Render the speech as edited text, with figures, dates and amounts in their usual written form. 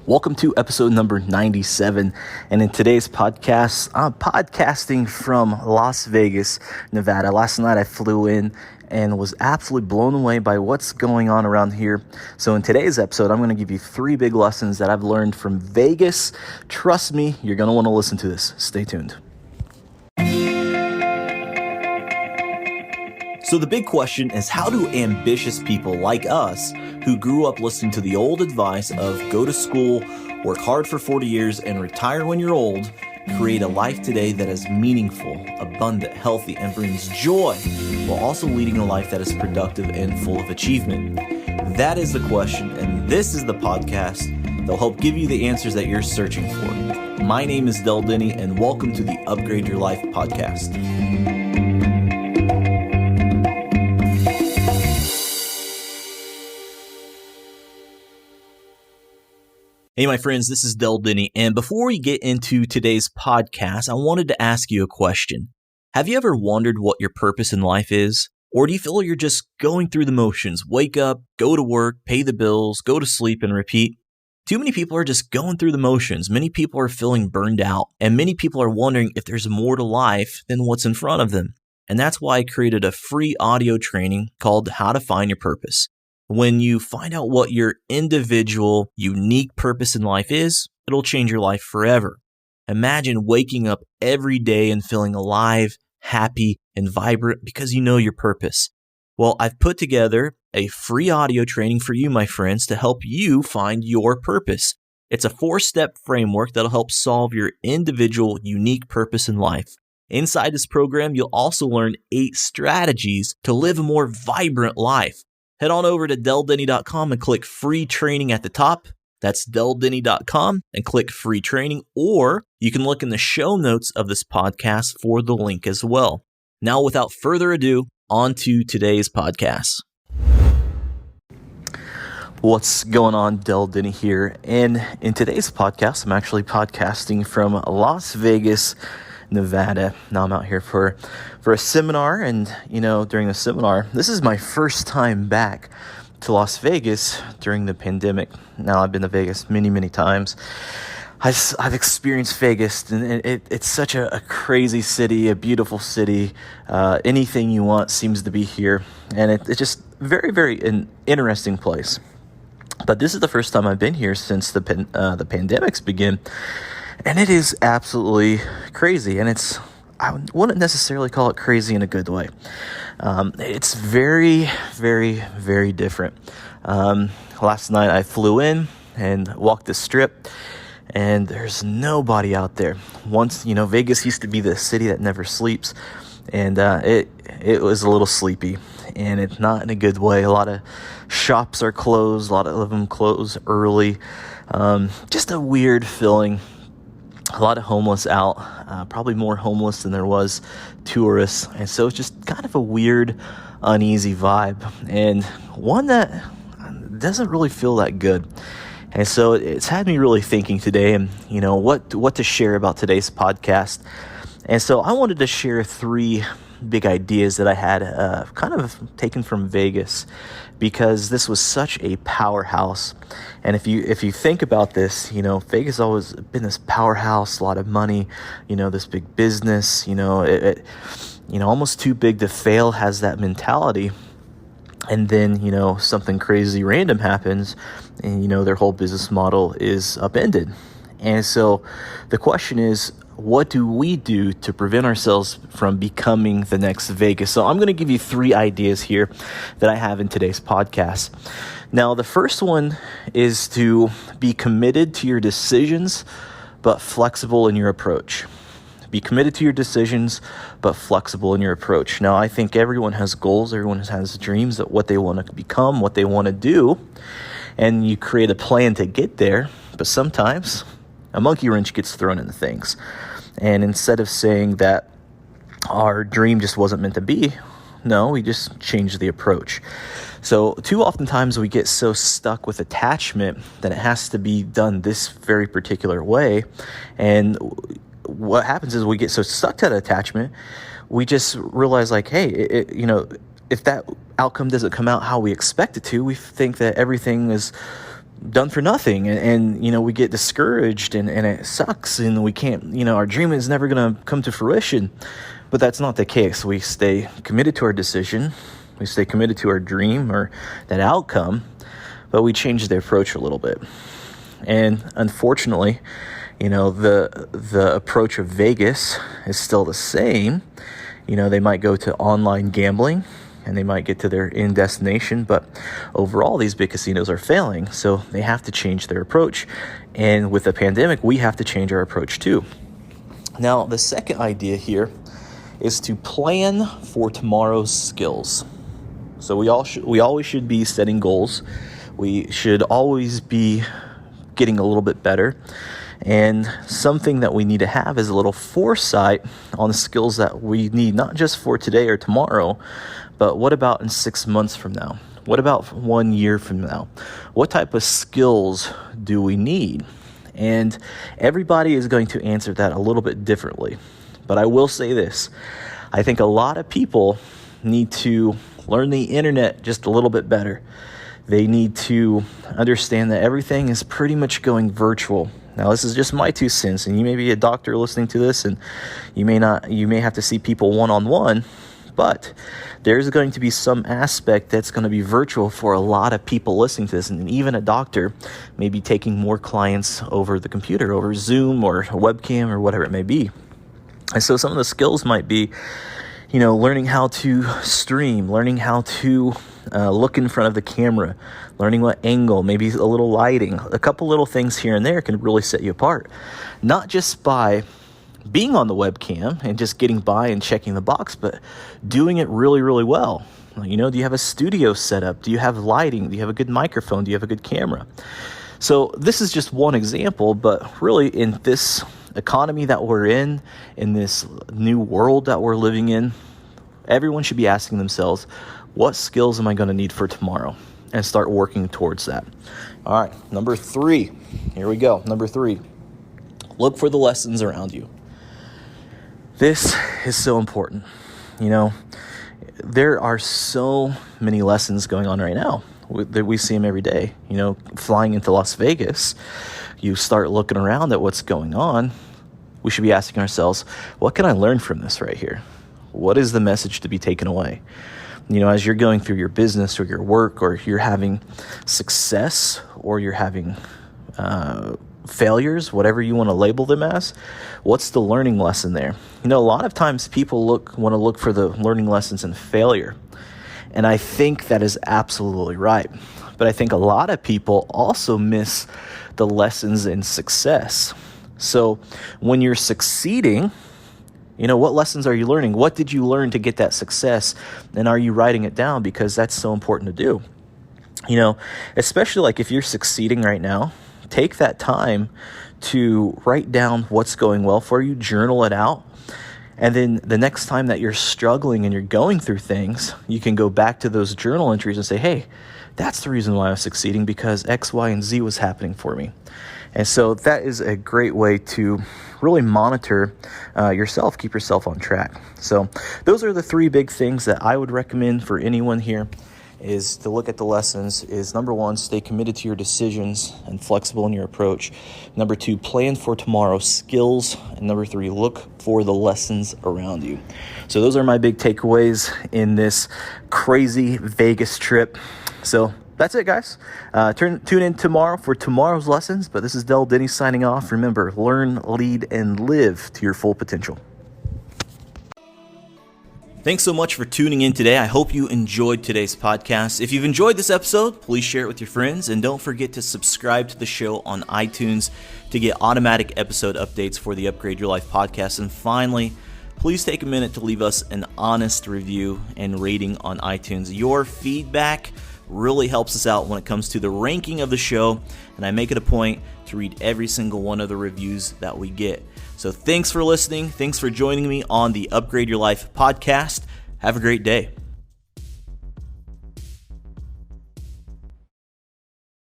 Welcome to episode number 97. And in today's podcast, I'm podcasting from Las Vegas, Nevada. Last night I flew in and was absolutely blown away by what's going on around here. So in today's episode, I'm going to give you 3 big lessons that I've learned from Vegas. Trust me, you're going to want to listen to this. Stay tuned. So the big question is, how do ambitious people like us, who grew up listening to the old advice of go to school, work hard for 40 years, and retire when you're old, create a life today that is meaningful, abundant, healthy, and brings joy, while also leading a life that is productive and full of achievement? That is the question, and this is the podcast that will help give you the answers that you're searching for. My name is Del Denny, and welcome to the Upgrade Your Life podcast. Hey, my friends, this is Del Denny, and before we get into today's podcast, I wanted to ask you a question. Have you ever wondered what your purpose in life is? Or do you feel you're just going through the motions? Wake up, go to work, pay the bills, go to sleep, and repeat? Too many people are just going through the motions. Many people are feeling burned out, and many people are wondering if there's more to life than what's in front of them. And that's why I created a free audio training called How to Find Your Purpose. When you find out what your individual, unique purpose in life is, it'll change your life forever. Imagine waking up every day and feeling alive, happy, and vibrant because you know your purpose. Well, I've put together a free audio training for you, my friends, to help you find your purpose. It's a 4-step framework that'll help solve your individual, unique purpose in life. Inside this program, you'll also learn 8 strategies to live a more vibrant life. Head on over to DelDenny.com and click free training at the top. That's DelDenny.com and click free training, or you can look in the show notes of this podcast for the link as well. Now, without further ado, on to today's podcast. What's going on? Del Denny here. And in today's podcast, I'm actually podcasting from Las Vegas, Nevada. Now I'm out here for a seminar, and during the seminar, this is my first time back to Las Vegas during the pandemic. Now I've been to Vegas many times. I've experienced Vegas, and it's such a crazy city, a beautiful city. Anything you want seems to be here, and it's just very an interesting place. But this is the first time I've been here since the pandemics began. And it is absolutely crazy, and I wouldn't necessarily call it crazy in a good way. It's very different. Last night I flew in and walked the strip, and there's nobody out there. Once, Vegas used to be the city that never sleeps, and it was a little sleepy, and it's not in a good way. A lot of shops are closed, a lot of them close early. Just a weird feeling. A lot of homeless out, probably more homeless than there was tourists. And so it's just kind of a weird, uneasy vibe, and one that doesn't really feel that good. And so it's had me really thinking today, and what to share about today's podcast. And so I wanted to share 3 big ideas that I had kind of taken from Vegas, because this was such a powerhouse. And if you think about this, Vegas always been this powerhouse, a lot of money, this big business, almost too big to fail, has that mentality. And then, something crazy random happens, and, their whole business model is upended. And so the question is, what do we do to prevent ourselves from becoming the next Vegas? So I'm going to give you 3 ideas here that I have in today's podcast. Now, the first one is to be committed to your decisions, but flexible in your approach. Be committed to your decisions, but flexible in your approach. Now, I think everyone has goals. Everyone has dreams of what they want to become, what they want to do. And you create a plan to get there. But sometimes a monkey wrench gets thrown into things. And instead of saying that our dream just wasn't meant to be, no, we just changed the approach. So too oftentimes we get so stuck with attachment that it has to be done this very particular way. And what happens is we get so stuck to that attachment, we just realize hey, if that outcome doesn't come out how we expect it to, we think that everything is done for nothing, and we get discouraged, and it sucks, and we can't, our dream is never going to come to fruition. But that's not the case. We stay committed to our decision, we stay committed to our dream or that outcome, but we change the approach a little bit. And unfortunately, the approach of Vegas is still the same. They might go to online gambling and they might get to their end destination, but overall these big casinos are failing, so they have to change their approach. And with the pandemic, we have to change our approach too. Now, the second idea here is to plan for tomorrow's skills. So we always should be setting goals. We should always be getting a little bit better. And something that we need to have is a little foresight on the skills that we need, not just for today or tomorrow, but what about in 6 months from now? What about 1 year from now? What type of skills do we need? And everybody is going to answer that a little bit differently. But I will say this, I think a lot of people need to learn the internet just a little bit better. They need to understand that everything is pretty much going virtual. Now, this is just my 2 cents, and you may be a doctor listening to this, and you may have to see people one-on-one, but there's going to be some aspect that's going to be virtual for a lot of people listening to this, and even a doctor may be taking more clients over the computer, over Zoom or a webcam or whatever it may be. And so some of the skills might be, learning how to stream, learning how to look in front of the camera, learning what angle, maybe a little lighting, a couple little things here and there can really set you apart. Not just by being on the webcam and just getting by and checking the box, but doing it really, really well. Do you have a studio set up? Do you have lighting? Do you have a good microphone? Do you have a good camera? So this is just one example, but really in this economy that we're in this new world that we're living in, everyone should be asking themselves, what skills am I going to need for tomorrow? And start working towards that. All right, number 3. Here we go. Number 3. Look for the lessons around you. This is so important. There are so many lessons going on right now. We see them every day. Flying into Las Vegas, you start looking around at what's going on. We should be asking ourselves, what can I learn from this right here? What is the message to be taken away? As you're going through your business or your work, or you're having success, or you're having failures, whatever you want to label them as, what's the learning lesson there? A lot of times people want to look for the learning lessons in failure. And I think that is absolutely right. But I think a lot of people also miss the lessons in success. So when you're succeeding, what lessons are you learning? What did you learn to get that success? And are you writing it down? Because that's so important to do. Especially like if you're succeeding right now, take that time to write down what's going well for you, journal it out. And then the next time that you're struggling and you're going through things, you can go back to those journal entries and say, hey, that's the reason why I was succeeding, because X, Y, and Z was happening for me. And so that is a great way to really monitor yourself, keep yourself on track. So those are the 3 big things that I would recommend for anyone here, is to look at the lessons. Is number 1, stay committed to your decisions and flexible in your approach. Number 2, plan for tomorrow's skills. And number 3, look for the lessons around you. So those are my big takeaways in this crazy Vegas trip. So that's it, guys. Tune in tomorrow for tomorrow's lessons. But this is Del Denny signing off. Remember, learn, lead, and live to your full potential. Thanks so much for tuning in today. I hope you enjoyed today's podcast. If you've enjoyed this episode, please share it with your friends. And don't forget to subscribe to the show on iTunes to get automatic episode updates for the Upgrade Your Life podcast. And finally, please take a minute to leave us an honest review and rating on iTunes. Your feedback really helps us out when it comes to the ranking of the show, and I make it a point to read every single one of the reviews that we get. So thanks for listening. Thanks for joining me on the Upgrade Your Life podcast. Have a great day.